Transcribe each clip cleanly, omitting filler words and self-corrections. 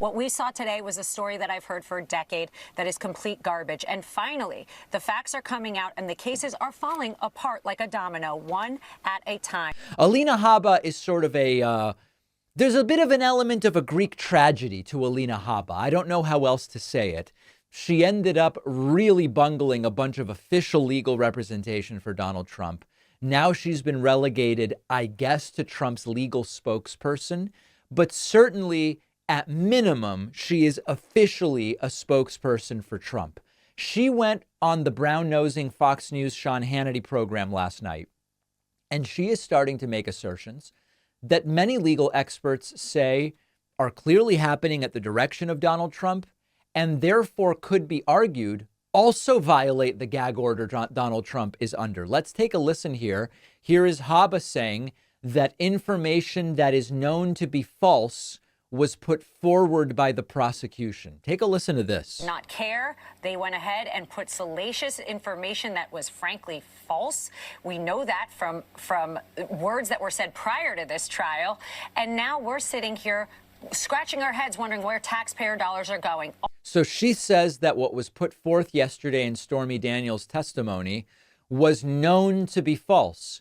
What we saw today was a story that I've heard for a decade that is complete garbage. And finally, the facts are coming out and the cases are falling apart like a domino, one at a time. Alina Habba is sort of there's a bit of an element of a Greek tragedy to Alina Habba. I don't know how else to say it. She ended up really bungling a bunch of official legal representation for Donald Trump. Now she's been relegated, I guess, to Trump's legal spokesperson, but certainly at minimum, she is officially a spokesperson for Trump. She went on the brown-nosing Fox News Sean Hannity program last night, and she is starting to make assertions that many legal experts say are clearly happening at the direction of Donald Trump, and therefore could be argued also violate the gag order Donald Trump is under. Let's take a listen here. Here is Habba saying that information that is known to be false was put forward by the prosecution. Take a listen to this. Not care. They went ahead and put salacious information that was frankly false. We know that from words that were said prior to this trial. And now we're sitting here scratching our heads wondering where taxpayer dollars are going. So she says that what was put forth yesterday in Stormy Daniels' testimony was known to be false.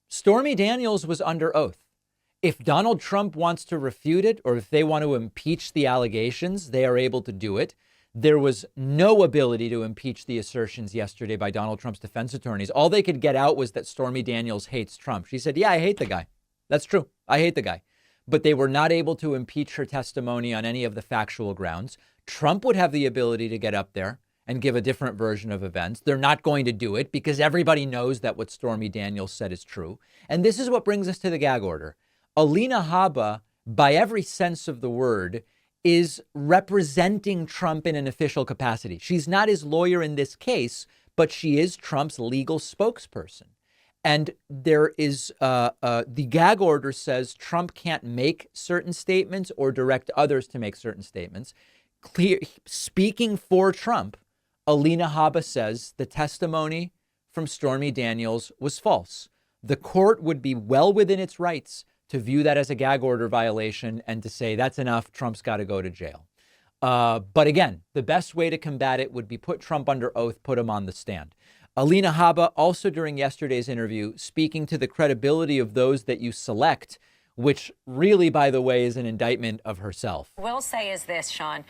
Stormy Daniels was under oath. If Donald Trump wants to refute it, or if they want to impeach the allegations, they are able to do it. There was no ability to impeach the assertions yesterday by Donald Trump's defense attorneys. All they could get out was that Stormy Daniels hates Trump. She said, yeah, I hate the guy. That's true. I hate the guy. But they were not able to impeach her testimony on any of the factual grounds. Trump would have the ability to get up there and give a different version of events. They're not going to do it because everybody knows that what Stormy Daniels said is true. And this is what brings us to the gag order. Alina Habba, by every sense of the word, is representing Trump in an official capacity. She's not his lawyer in this case, but she is Trump's legal spokesperson. And there is the gag order says Trump can't make certain statements or direct others to make certain statements. Speaking for Trump, Alina Habba says the testimony from Stormy Daniels was false. The court would be well within its rights to view that as a gag order violation and to say that's enough, Trump's got to go to jail. But again, the best way to combat it would be put Trump under oath, put him on the stand. Alina Habba also during yesterday's interview speaking to the credibility of those that you select, which really, by the way, is an indictment of herself. Will say is this, Sean,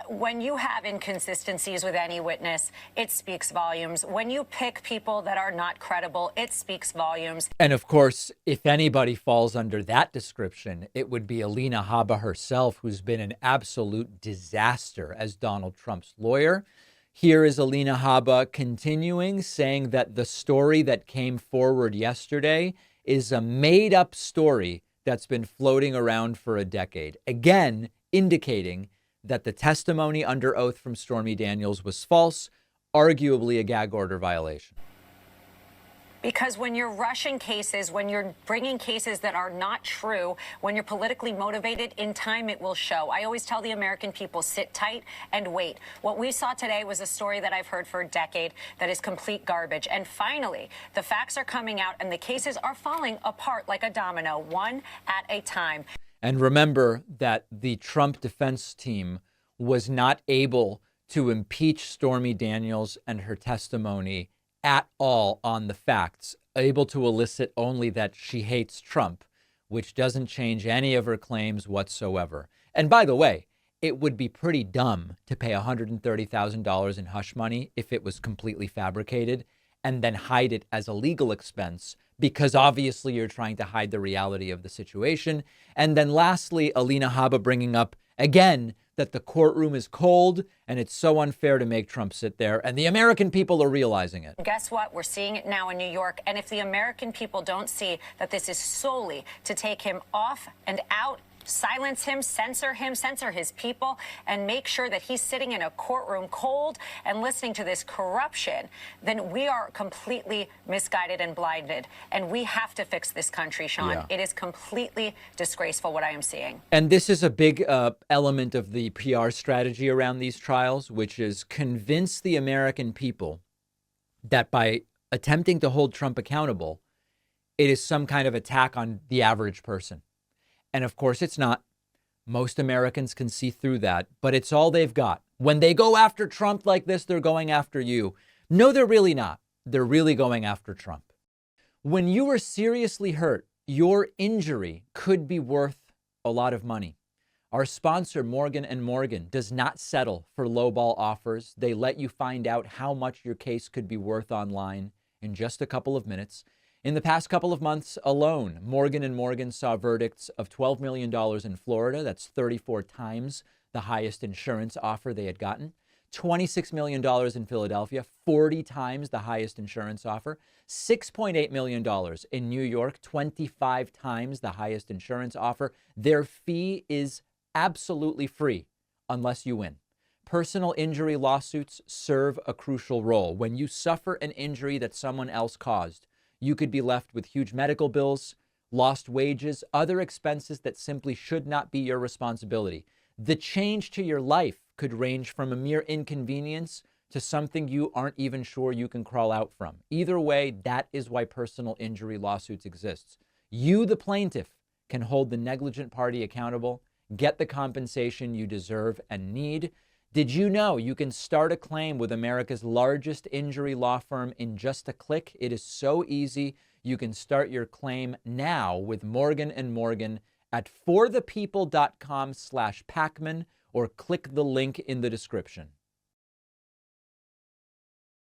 when you have inconsistencies with any witness, it speaks volumes. When you pick people that are not credible, it speaks volumes. And of course, if anybody falls under that description, it would be Alina Habba herself, who's been an absolute disaster as Donald Trump's lawyer. Here is Alina Habba continuing, saying that the story that came forward yesterday is a made-up story that's been floating around for a decade. Again, indicating that the testimony under oath from Stormy Daniels was false, arguably a gag order violation. Because when you're rushing cases, when you're bringing cases that are not true, when you're politically motivated, in time it will show. I always tell the American people, sit tight and wait. What we saw today was a story that I've heard for a decade that is complete garbage. And finally, the facts are coming out and the cases are falling apart like a domino, one at a time. And remember that the Trump defense team was not able to impeach Stormy Daniels and her testimony at all on the facts, able to elicit only that she hates Trump, which doesn't change any of her claims whatsoever. And by the way, it would be pretty dumb to pay $130,000 in hush money if it was completely fabricated and then hide it as a legal expense, because obviously you're trying to hide the reality of the situation. And then lastly, Alina Habba bringing up again that the courtroom is cold and it's so unfair to make Trump sit there. And the American people are realizing it. Guess what? We're seeing it now in New York. And if the American people don't see that this is solely to take him off and out, silence him, censor his people, and make sure that he's sitting in a courtroom cold and listening to this corruption, then we are completely misguided and blinded. And we have to fix this country, Sean. Yeah. It is completely disgraceful what I am seeing. And this is a big element of the PR strategy around these trials, which is convince the American people that by attempting to hold Trump accountable, it is some kind of attack on the average person. And of course, it's not. Most Americans can see through that, but it's all they've got. When they go after Trump like this, they're going after you. No, they're really not. They're really going after Trump. When you are seriously hurt, your injury could be worth a lot of money. Our sponsor, Morgan & Morgan, does not settle for lowball offers. They let you find out how much your case could be worth online in just a couple of minutes. In the past couple of months alone, Morgan & Morgan saw verdicts of $12 million in Florida. That's 34 times the highest insurance offer they had gotten. $26 million in Philadelphia, 40 times the highest insurance offer. $6.8 million in New York, 25 times the highest insurance offer. Their fee is absolutely free unless you win. Personal injury lawsuits serve a crucial role. When you suffer an injury that someone else caused, you could be left with huge medical bills, lost wages, other expenses that simply should not be your responsibility. The change to your life could range from a mere inconvenience to something you aren't even sure you can crawl out from. Either way, that is why personal injury lawsuits exist. You, the plaintiff, can hold the negligent party accountable, get the compensation you deserve and need. Did you know you can start a claim with America's largest injury law firm in just a click? It is so easy. You can start your claim now with Morgan & Morgan at forthepeople.com/Pacman or click the link in the description.